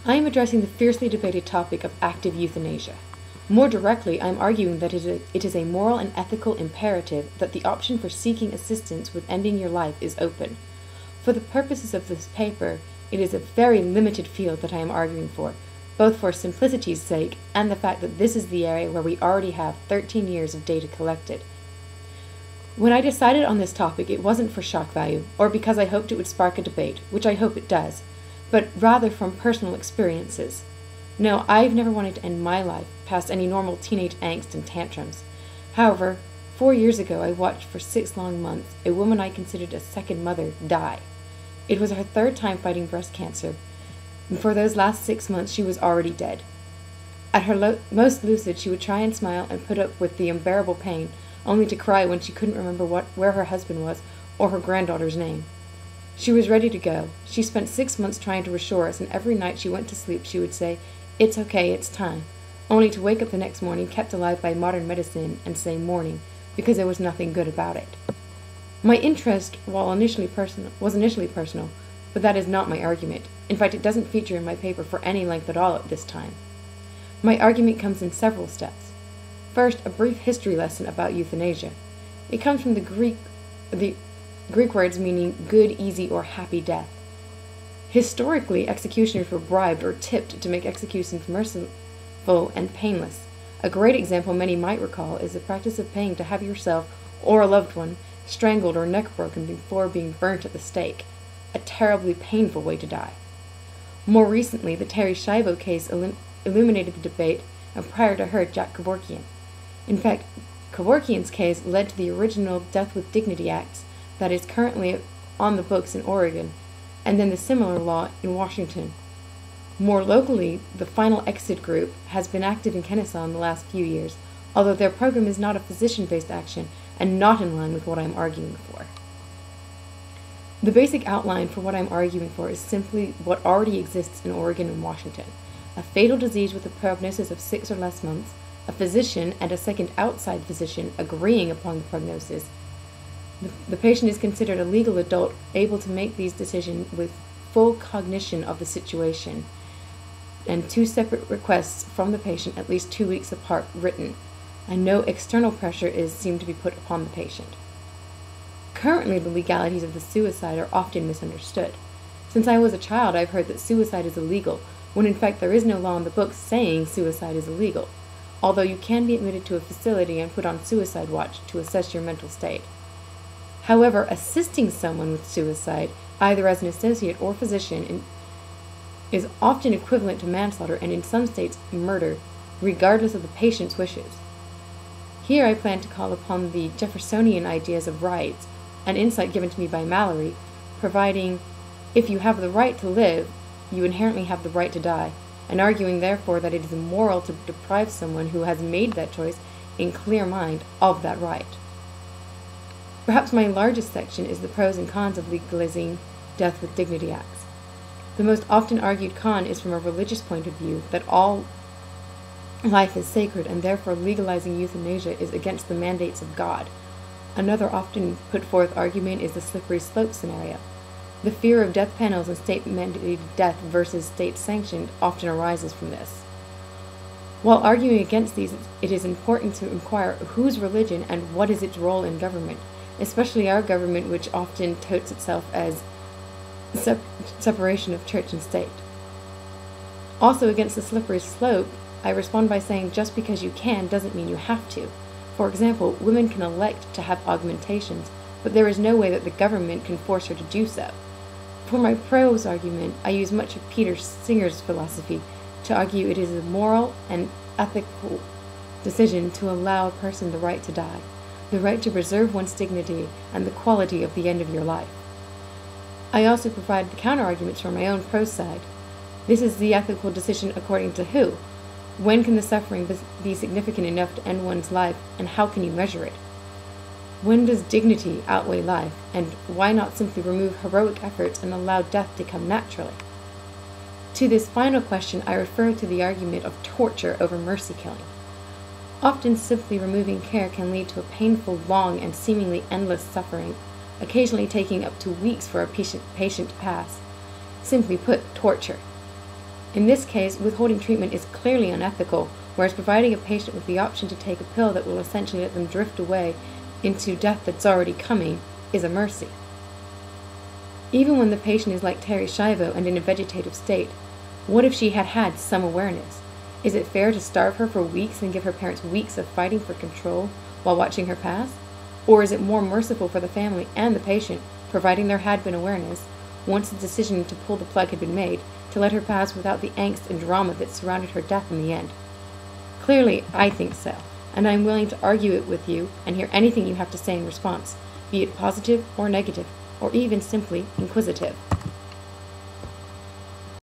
I am addressing the fiercely debated topic of active euthanasia. More directly, I am arguing that it is a moral and ethical imperative that the option for seeking assistance with ending your life is open. For the purposes of this paper, it is a very limited field that I am arguing for, both for simplicity's sake and the fact that this is the area where we already have 13 years of data collected. When I decided on this topic, it wasn't for shock value, or because I hoped it would spark a debate, which I hope it does, but rather from personal experiences. No, I've never wanted to end my life past any normal teenage angst and tantrums. However, 4 years ago I watched for 6 long months a woman I considered a second mother die. It was her 3rd time fighting breast cancer, and for those last 6 months she was already dead. At her most lucid, she would try and smile and put up with the unbearable pain, only to cry when she couldn't remember where her husband was or her granddaughter's name. She was ready to go. She spent 6 months trying to reassure us, and every night she went to sleep she would say, "It's okay, it's time," only to wake up the next morning kept alive by modern medicine and say morning, because there was nothing good about it. My interest was initially personal, but that is not my argument. In fact, it doesn't feature in my paper for any length at all at this time. My argument comes in several steps. First, a brief history lesson about euthanasia. It comes from the Greek words meaning good, easy, or happy death. Historically, executioners were bribed or tipped to make executions merciful and painless. A great example many might recall is the practice of paying to have yourself or a loved one strangled or neck broken before being burnt at the stake, a terribly painful way to die. More recently, the Terry Schiavo case illuminated the debate, and prior to her, Jack Kevorkian. In fact, Kevorkian's case led to the original Death with Dignity Act that is currently on the books in Oregon, and then the similar law in Washington. More locally, the Final Exit group has been active in Kennesaw in the last few years, although their program is not a physician-based action and not in line with what I am arguing for. The basic outline for what I am arguing for is simply what already exists in Oregon and Washington: a fatal disease with a prognosis of 6 or less months, a physician and a second outside physician agreeing upon the prognosis. The patient is considered a legal adult able to make these decisions with full cognition of the situation, and 2 separate requests from the patient at least 2 weeks apart written, and no external pressure is seen to be put upon the patient. Currently, the legalities of the suicide are often misunderstood. Since I was a child, I've heard that suicide is illegal, when in fact there is no law in the books saying suicide is illegal, although you can be admitted to a facility and put on suicide watch to assess your mental state. However, assisting someone with suicide, either as an associate or physician, is often equivalent to manslaughter and in some states murder, regardless of the patient's wishes. Here I plan to call upon the Jeffersonian ideas of rights, an insight given to me by Mallory, providing, if you have the right to live, you inherently have the right to die, and arguing therefore that it is immoral to deprive someone who has made that choice in clear mind of that right. Perhaps my largest section is the pros and cons of legalizing Death with Dignity acts. The most often argued con is from a religious point of view, that all life is sacred and therefore legalizing euthanasia is against the mandates of God. Another often put forth argument is the slippery slope scenario. The fear of death panels and state-mandated death versus state-sanctioned often arises from this. While arguing against these, it is important to inquire whose religion and what is its role in government, especially our government, which often touts itself as separation of church and state. Also, against the slippery slope, I respond by saying just because you can doesn't mean you have to. For example, women can elect to have augmentations, but there is no way that the government can force her to do so. For my pros argument, I use much of Peter Singer's philosophy to argue it is a moral and ethical decision to allow a person the right to die, the right to preserve one's dignity and the quality of the end of your life. I also provide the counter-arguments from my own prose side. This is the ethical decision according to who? When can the suffering be significant enough to end one's life, and how can you measure it? When does dignity outweigh life, and why not simply remove heroic efforts and allow death to come naturally? To this final question, I refer to the argument of torture over mercy killing. Often simply removing care can lead to a painful, long, and seemingly endless suffering, occasionally taking up to weeks for a patient to pass. Simply put, torture. In this case, withholding treatment is clearly unethical, whereas providing a patient with the option to take a pill that will essentially let them drift away into death that's already coming is a mercy. Even when the patient is like Terry Schiavo and in a vegetative state, what if she had had some awareness? Is it fair to starve her for weeks and give her parents weeks of fighting for control while watching her pass? Or is it more merciful for the family and the patient, providing there had been awareness, once the decision to pull the plug had been made, to let her pass without the angst and drama that surrounded her death in the end? Clearly, I think so, and I'm willing to argue it with you and hear anything you have to say in response, be it positive or negative, or even simply inquisitive.